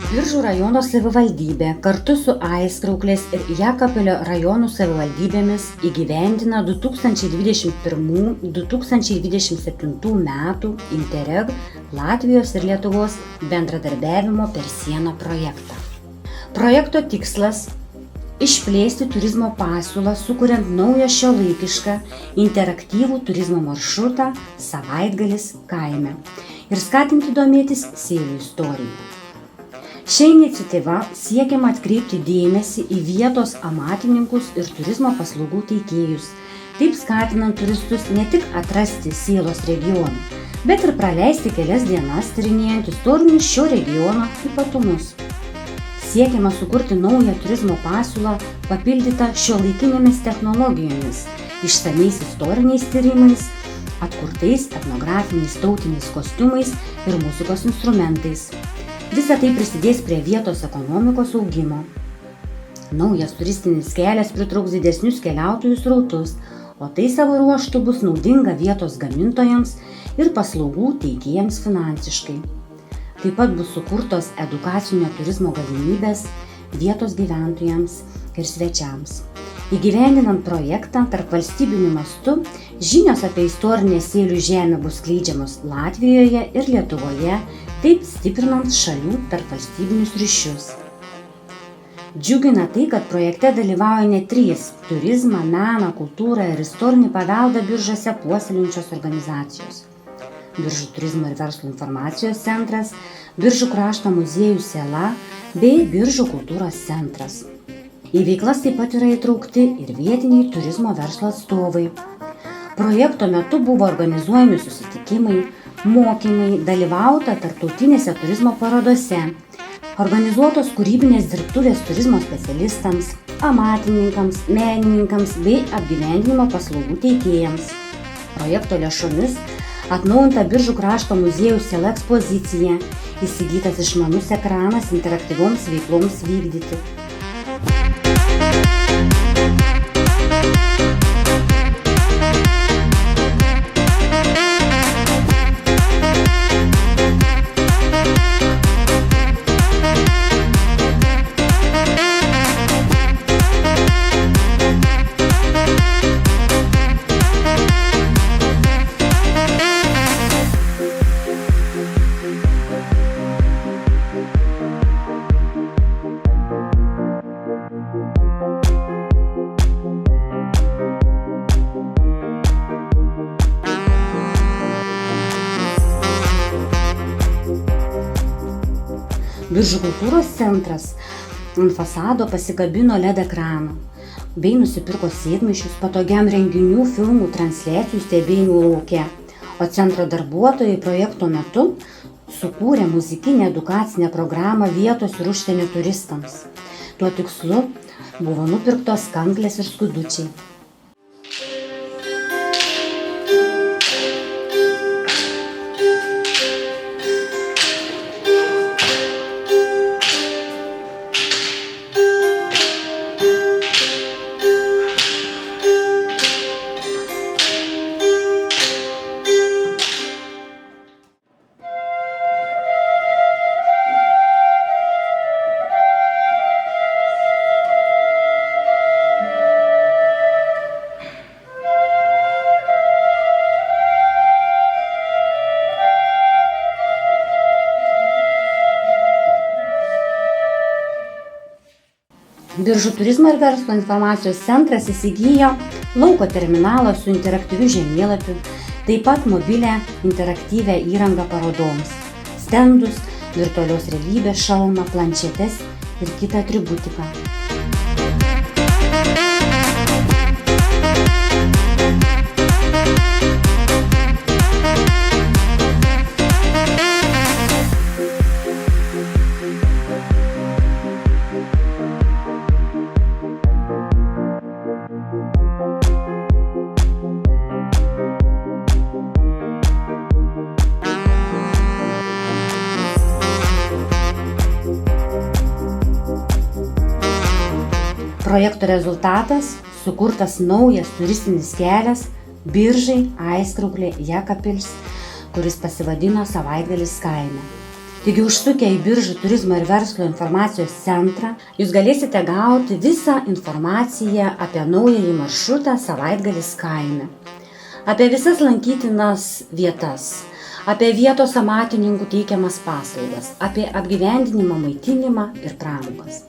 Biržų rajono savivaldybė kartu su Aizkrauklės ir Jekabpilio rajonų savivaldybėmis įgyvendina 2021–2027 metų Interreg Latvijos ir Lietuvos bendradarbiavimo per sieną projektą. Projekto tikslas – išplėsti turizmo pasiūlą, sukuriant naują šiuolaikišką interaktyvų turizmo maršrutą savaitgalis kaime ir skatinti domėtis sėlių istorija. Šia iniciatyva siekiama atkreipti dėmesį į vietos amatininkus ir turizmo paslaugų teikėjus, taip skatinant turistus ne tik atrasti Sėlos regioną, bet ir praleisti kelias dienas tyrinėjant istorinius šio regiono ypatumus. Siekiama sukurti naują turizmo pasiūlą papildytą šiuolaikinėmis technologijomis, išsamiais istoriniais tyrimais, atkurtais etnografiniais tautiniais kostiumais ir muzikos instrumentais. Visa tai prisidės prie vietos ekonomikos augimo. Naujas turistinis kelias pritrauks didesnius keliautojų srautus, o tai savo ruožtu bus naudinga vietos gamintojams ir paslaugų teikėjams finansiškai. Taip pat bus sukurtos edukacinio turizmo galimybės vietos gyventojams ir svečiams. Įgyvendinant projektą tarp valstybiniu mastu, žinios apie istorinę Sėlių žemę bus skleidžiamos Latvijoje ir Lietuvoje, taip stiprinant šalių tarp valstybinius ryšius. Džiugina tai, kad projekte dalyvauja net 3 turizmą, meną, kultūrą ir istorinį paveldą Biržuose puoselėjančios organizacijos. Biržų turizmo ir verslo informacijos centras, Biržų krašto muziejus Sėla bei Biržų kultūros centras. Į veiklas taip pat yra įtraukti ir vietiniai turizmo verslo atstovai. Projekto metu buvo organizuojami susitikimai, mokymai, dalyvauta tarptautinėse turizmo parodose, organizuotos kūrybinės dirbtuvės turizmo specialistams, amatininkams, menininkams bei apgyvendinimo paslaugų teikėjams. Projekto lėšomis atnaujinta Biržų krašto muziejaus Sėla ekspozicija, įsigytas išmanus ekranas interaktyvioms veikloms vykdyti. Biržų kultūros centras ant fasado pasikabino LED ekraną bei nusipirko sėdmaišius patogiam renginių, filmų, transliacijų stebėjimų lauke, o centro darbuotojai projekto metu sukūrė muzikinę edukacinę programą vietos ir užsienio turistams. Tuo tikslu buvo nupirktos kanklės ir skudučiai. Biržų turizmo ir verslo informacijos centras įsigijo lauko terminalą su interaktyviu žemėlapiu, taip pat mobilią interaktyvią įrangą parodoms, stendus, virtualios realybės šalmą, planšetes ir kitą atributiką. Projekto rezultatas – sukurtas naujas turistinis kelias Biržai, Aizkrauklė, Jekapils, kuris pasivadino Savaitgalis kaime. Taigi užsukę į Biržų turizmo ir verslo informacijos centrą, jūs galėsite gauti visą informaciją apie naująjį maršrutą Savaitgalis kaime, apie visas lankytinas vietas, apie vietos amatininkų teikiamas paslaugas, apie apgyvendinimą, maitinimą ir pramogas.